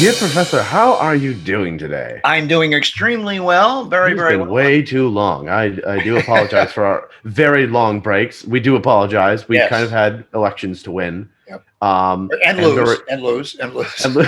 Dear Professor, how are you doing today? I'm doing extremely well. Very, It's very been well. way too long. I do apologize for our very long breaks. We do apologize. We kind of Yes. had elections to win. Yep. And And there lose, were and lose, and lose. and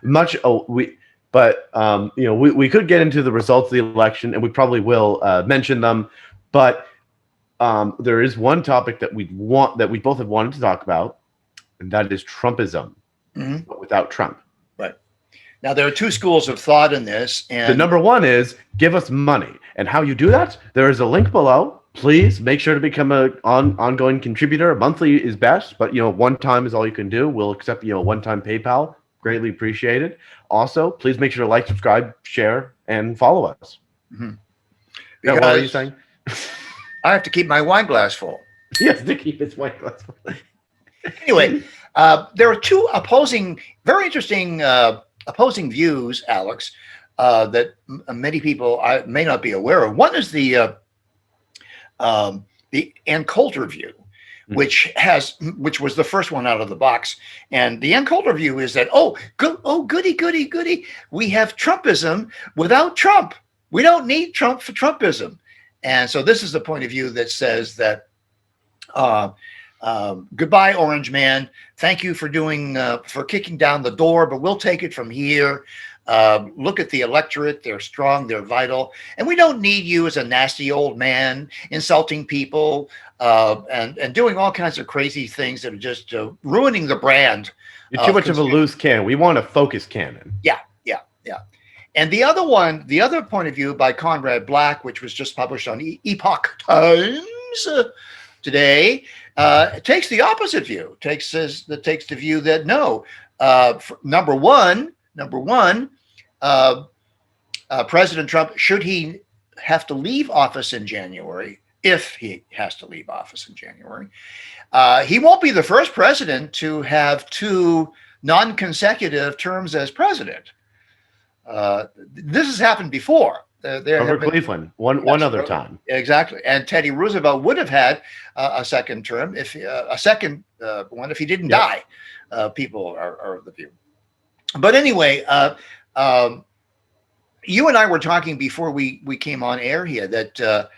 much but we could get into the results of the election, and we probably will mention them. But there is one topic that we both have wanted to talk about, and that is Trumpism, Mhm. but without Trump. Right. Now, there are two schools of thought in this. The And number one is give us money. And how you do that, there is a link below. Please make sure to become an ongoing contributor. Monthly is best, but one time is all you can do. We'll accept one-time PayPal. Greatly appreciated. Also, please make sure to like, subscribe, share, and follow us. Mhm. Yeah, what are you because saying? I have to keep my wine glass full. Yes, to keep his wine glass. Anyway, there are two very interesting opposing views, Alex, that many people may not be aware of. One is the Ann Coulter view, which was the first one out of the box. And the Ann Coulter view is that goody, goody, goody, we have Trumpism without Trump. We don't need Trump for Trumpism. And so this is the point of view that says that goodbye, Orange Man. Thank you for kicking down the door, but we'll take it from here. Look at the electorate. They're strong. They're vital. And we don't need you as a nasty old man insulting people and doing all kinds of crazy things that are just ruining the brand. You're too much of a loose cannon. We want a focused cannon. Yeah. And the other point of view by Conrad Black, which was just published on Epoch Times today, takes the opposite view. Takes the view that no, number one, President Trump, should he have to leave office in January, if he has to leave office in January, he won't be the first president to have two non-consecutive terms as president. This has happened before. Over Cleveland, one other time. Exactly. And Teddy Roosevelt would have had a second term if he didn't die. People are of the view. But anyway, you and I were talking before we came on air here that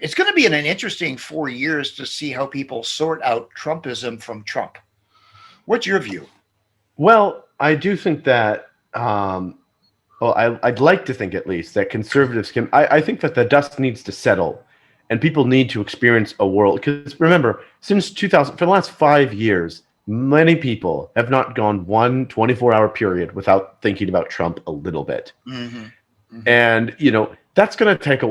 it's going to be an interesting 4 years to see how people sort out Trumpism from Trump. What's your view? Well, I do think that I'd like to think at least that conservatives can. I think that the dust needs to settle, and people need to experience a world. Because remember, since 2000, for the last 5 years, many people have not gone one 24-hour period without thinking about Trump a little bit. Mm-hmm. Mm-hmm. And that's going to take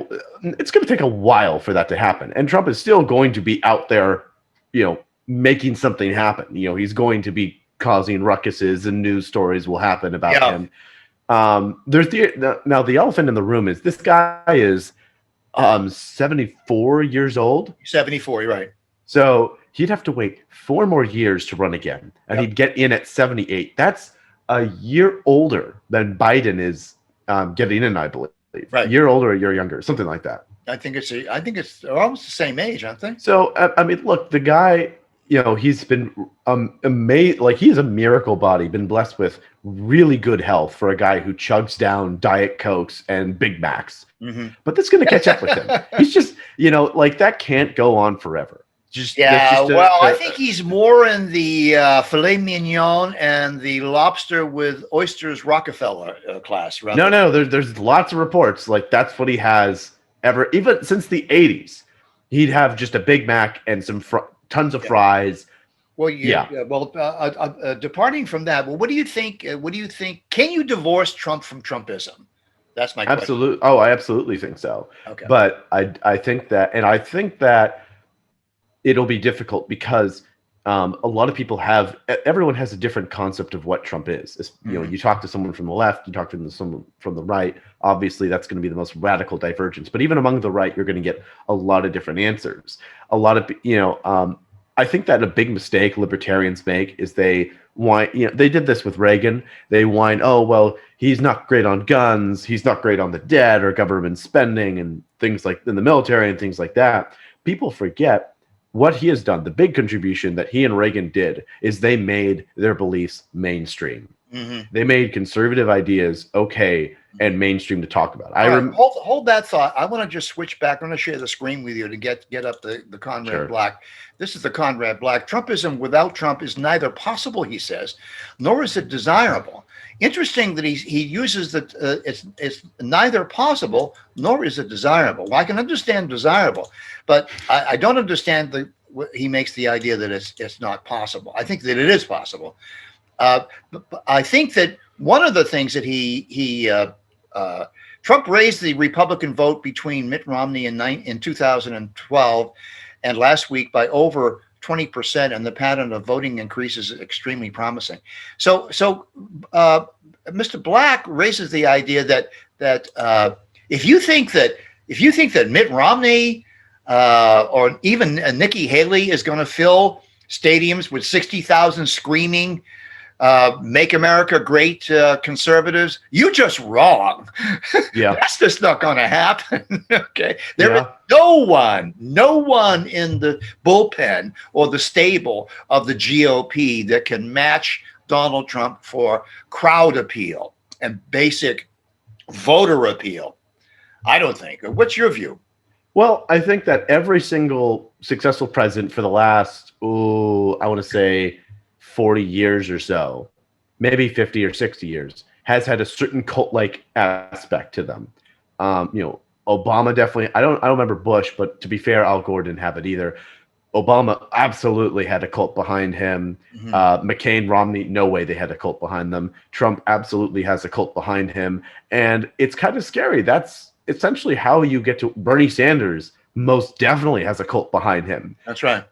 a while for that to happen. And Trump is still going to be out there, making something happen. He's going to be causing ruckuses, and news stories will happen about him. There's the elephant in the room is this guy is 74 years old. 74, you're right. So he'd have to wait 4 more years to run again, and he'd get in at 78. That's a year older than Biden is getting in, I believe. Right. A year older, a year younger, something like that. I think it's almost the same age, aren't they? So I mean, look, the guy, he's been amazing. Like, he's a miracle body, been blessed with really good health for a guy who chugs down Diet Cokes and Big Macs. Mm-hmm. But that's going to catch up with him. He's just, that can't go on forever. I think he's more in the filet mignon and the lobster with oysters Rockefeller class. Rather. No, there's lots of reports. Like, that's what he has even since the 80s. He'd have just a Big Mac and some tons of fries. Well, departing from that, what do you think? Can you divorce Trump from Trumpism? That's my question. Absolutely. Oh, I absolutely think so. Okay. But I think that it'll be difficult because a lot of people everyone has a different concept of what Trump is. You talk to someone from the left, you talk to someone from the right. Obviously, that's going to be the most radical divergence. But even among the right, you're going to get a lot of different answers. A lot of, I think that a big mistake libertarians make is they did this with Reagan. They whine, oh, well, he's not great on guns. He's not great on the debt or government spending and things like in the military and things like that. People forget what he has done. The big contribution that he and Reagan did is they made their beliefs mainstream. Mhm. They made conservative ideas okay and mainstream to talk about. All right, hold that thought. I want to just switch back. I'm going to share the screen with you to get up the Conrad Sure. Black. This is the Conrad Black. Trumpism without Trump is neither possible, he says, nor is it desirable. Interesting that he uses that it's neither possible nor is it desirable. Well, I can understand desirable, but I don't understand he makes the idea that it's not possible. I think that it is possible. But I think that one of the things that Trump raised the Republican vote between Mitt Romney in 2012 and last week by over 20%, and the pattern of voting increase is extremely promising. So Mr. Black raises the idea that if you think that Mitt Romney or even Nikki Haley is going to fill stadiums with 60,000 screaming "Make America Great" conservatives, you just wrong. Yeah. That's just not going to happen. Okay. There Yeah. is no one in the bullpen or the stable of the GOP that can match Donald Trump for crowd appeal and basic voter appeal. I don't think. What's your view? Well, I think that every single successful president for the last, I want to say 40 years or so, maybe 50 or 60 years, has had a certain cult-like aspect to them. Obama definitely, I don't remember Bush, but to be fair, Al Gore didn't have it either. Obama absolutely had a cult behind him. Mm-hmm. McCain, Romney, no way they had a cult behind them. Trump absolutely has a cult behind him. And it's kind of scary. That's essentially how you get to Bernie Sanders. Most definitely has a cult behind him. That's right.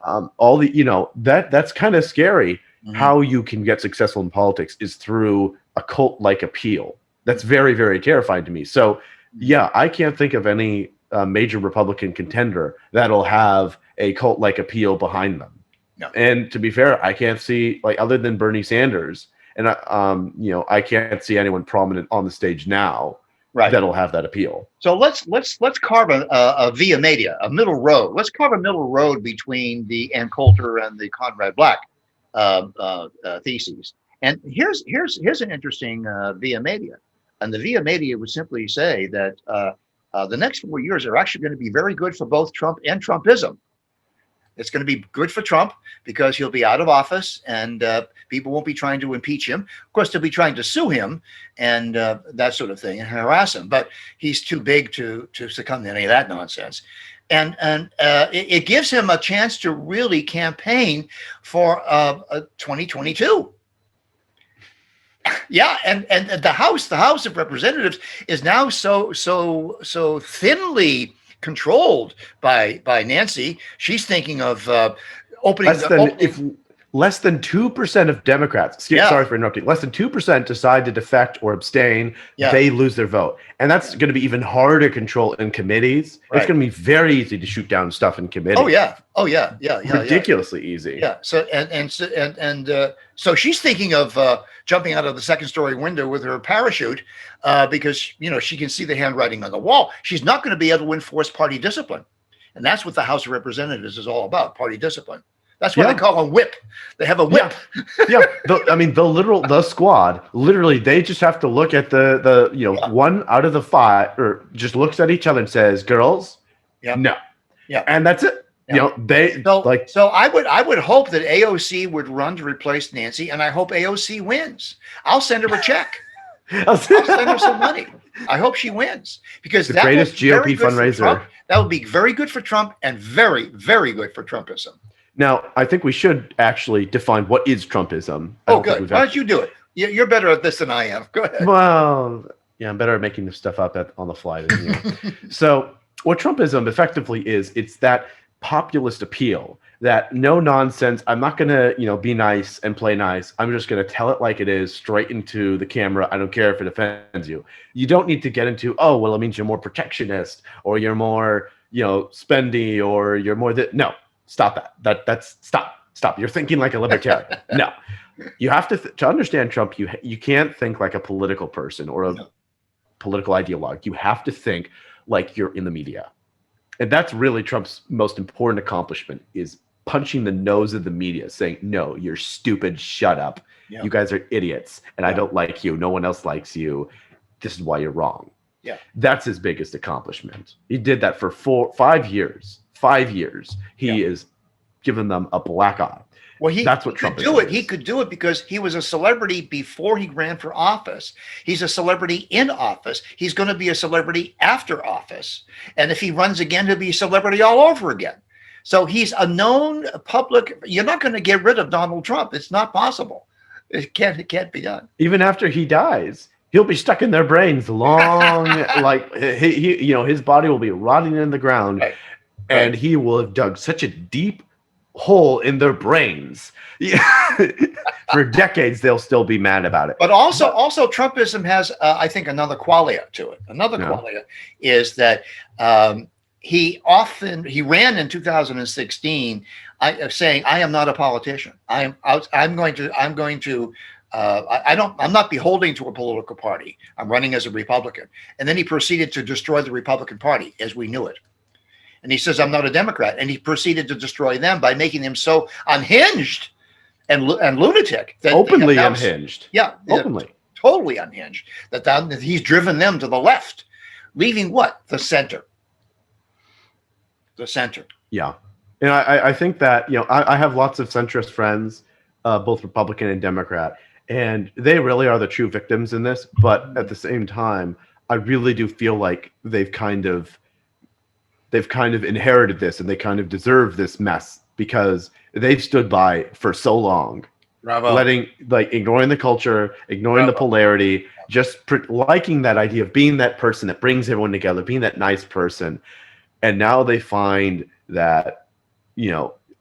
That's kind of scary. Mm-hmm. How you can get successful in politics is through a cult-like appeal. That's very, very terrifying to me. So, yeah, I can't think of any major Republican contender that'll have a cult-like appeal behind them. No. And to be fair, I can't see, other than Bernie Sanders, and I can't see anyone prominent on the stage now that'll have that appeal. So let's carve a via media, a middle road. Let's carve a middle road between the Ann Coulter and the Conrad Black theses. And here's an interesting via media. And the via media would simply say that the next 4 years are actually going to be very good for both Trump and Trumpism. It's going to be good for Trump because he'll be out of office and people won't be trying to impeach him. Of course, they'll be trying to sue him and that sort of thing and harass him. But he's too big to succumb to any of that nonsense. And it gives him a chance to really campaign for 2022. Yeah, and the House of Representatives is now so thinly controlled by Nancy. She's thinking of opening. Less than 2% of Democrats, sorry for interrupting, less than 2% decide to defect or abstain, they lose their vote. And that's going to be even harder to control in committees. Right. It's going to be very easy to shoot down stuff in committee. Oh yeah. Ridiculously easy. Yeah. So so she's thinking of jumping out of the second-story window with her parachute because she can see the handwriting on the wall. She's not going to be able to enforce party discipline, and that's what the House of Representatives is all about: party discipline. That's why they call a whip. They have a whip. Yeah. The squad, literally, they just have to look at the one out of the five, or just looks at each other and says, "Girls, no." Yeah. And that's it. Yeah. So I would hope that AOC would run to replace Nancy, and I hope AOC wins. I'll send her a check. I'll send her some money. I hope she wins because the greatest GOP fundraiser. That would be very good for Trump and very, very good for Trumpism. Now, I think we should actually define what is Trumpism. Oh, good. Why don't you do it? You're better at this than I am. Go ahead. Well, yeah, I'm better at making this stuff up on the fly than you. So what Trumpism effectively is, it's that populist appeal, that no nonsense. I'm not going to, be nice and play nice. I'm just going to tell it like it is, straight into the camera. I don't care if it offends you. You don't need to get into, it means you're more protectionist or you're more, spendy or you're more no. Stop that. That's stop. You're thinking like a libertarian. No, you have to understand Trump. You can't think like a political person or a political ideologue. You have to think like you're in the media, and that's really Trump's most important accomplishment: is punching the nose of the media, saying, no, you're stupid, shut up. Yeah. You guys are idiots, and I Yeah. don't like you. No one else likes you. This is why you're wrong. Yeah. That's his biggest accomplishment. He did that for 5 years. 5 years. He is giving them a black eye. Well, that's what Trump could do it. He could do it because he was a celebrity before he ran for office. He's a celebrity in office. He's going to be a celebrity after office. And if he runs again, he'll be a celebrity all over again. So he's a known public. You're not going to get rid of Donald Trump. It's not possible. It can't be done. Even after he dies, he'll be stuck in their brains long, like he his body will be rotting in the ground, and he will have dug such a deep hole in their brains. For decades, they'll still be mad about it. But also Trumpism has, I think, another qualia to it. Another qualia is that he ran in 2016 saying, "I am not a politician. I'm not beholden to a political party. I'm running as a Republican." And then he proceeded to destroy the Republican Party as we knew it. And he says, "I'm not a Democrat." And he proceeded to destroy them by making them so unhinged and lunatic. That openly unhinged. Yeah. Openly. Totally unhinged. That he's driven them to the left, leaving what? The center. The center. Yeah. And I think that, I have lots of centrist friends, both Republican and Democrat, and they really are the true victims in this. But at the same time, I really do feel like they've kind of inherited this, and they kind of deserve this mess because they've stood by for so long. Bravo. Ignoring the culture, ignoring the polarity, just liking that idea of being that person that brings everyone together, being that nice person. And now they find that,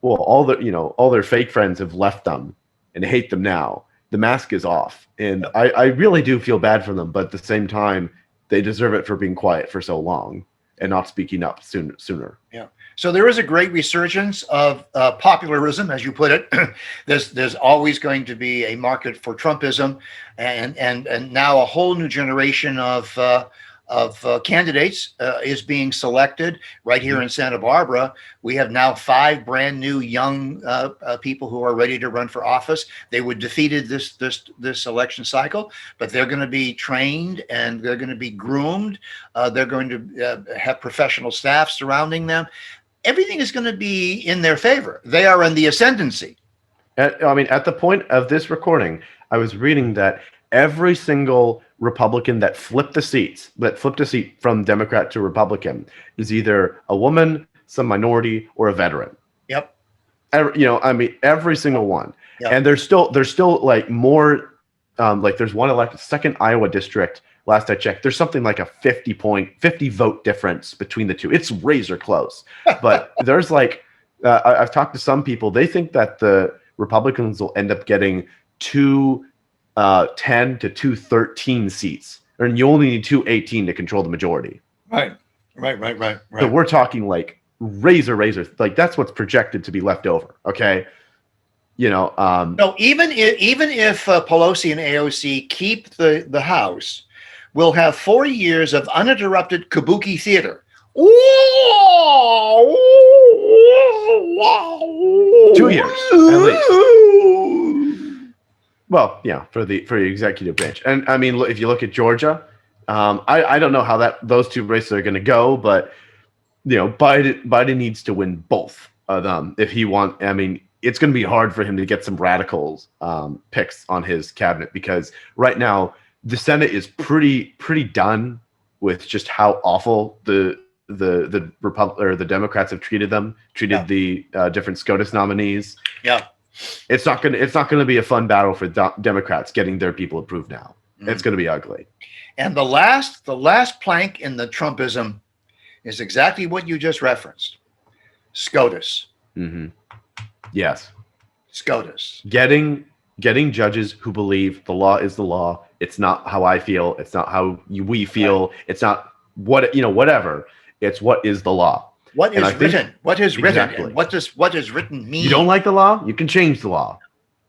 all their fake friends have left them and hate them now. The mask is off. And I really do feel bad for them, but at the same time, they deserve it for being quiet for so long and not speaking up sooner. Yeah. So there is a great resurgence of popularism, as you put it. There's always going to be a market for Trumpism, and now a whole new generation of candidates is being selected right here in Santa Barbara. We have now 5 brand new young people who are ready to run for office. They were defeated this election cycle, but they're going to be trained and they're going to be groomed. They're going to have professional staff surrounding them. Everything is going to be in their favor. They are in the ascendancy. At the point of this recording, I was reading that every single Republican that flipped a seat from Democrat to Republican is either a woman, some minority, or a veteran. Yep. Every single one. Yep. And there's still like more, there's one elected, second Iowa district. Last I checked, there's something like a 50 vote difference between the two. It's razor close. But there's I've talked to some people. They think that the Republicans will end up getting 210 to 213 seats, and you only need 218 to control the majority. Right. So we're talking like razor, like that's what's projected to be left over. Okay. No, even if Pelosi and AOC keep the House, we'll have 4 years of uninterrupted kabuki theater. 2 years at least. Well, yeah, for the executive branch. And if you look at Georgia, I don't know how those two races are going to go, but Biden needs to win both of them if he wants. It's going to be hard for him to get some radicals picks on his cabinet, because right now the Senate is pretty done with just how awful the Democrats have treated the different SCOTUS nominees. Yeah. It's not gonna be a fun battle for Democrats getting their people approved now. Mm-hmm. It's gonna be ugly. And the last plank in the Trumpism is exactly what you just referenced. SCOTUS. Mm-hmm. Yes. SCOTUS. Getting judges who believe the law is the law. It's not how I feel. It's not how we feel. Right. It's not whatever. It's what is the law. What is written? What is written? Exactly. And what is written mean? You don't like the law? You can change the law.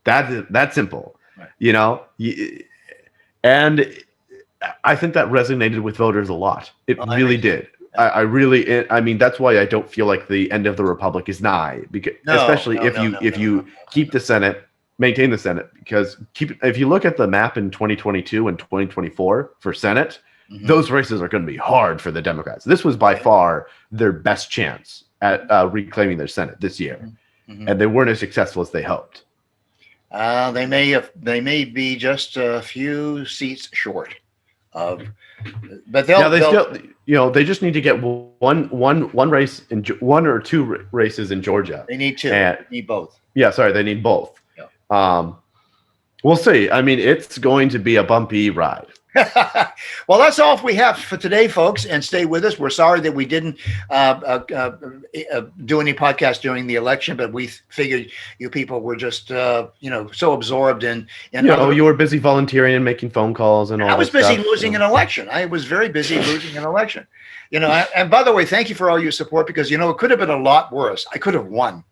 That's simple. Right. And I think that resonated with voters a lot. It really did. I really, I mean, that's why I don't feel like the end of the republic is nigh, because especially if you keep the Senate, maintain the Senate, because if you look at the map in 2022 and 2024 for Senate, those races are going to be hard for the Democrats. This was by far their best chance at reclaiming their Senate this year, and they weren't as successful as they hoped. They may be just a few seats short of, but they just need to get one race in one or two races in Georgia. They need two. They need both. Yeah, sorry, they need both. Yeah. We'll see. I mean, it's going to be a bumpy ride. Well, that's all we have for today, folks, and stay with us. We're sorry that we didn't do any podcast during the election, but we figured you people were just so absorbed in you were busy volunteering and making phone calls and all that. I was busy losing an election. I was very busy losing an election. And by the way, thank you for all your support, because it could have been a lot worse. I could have won.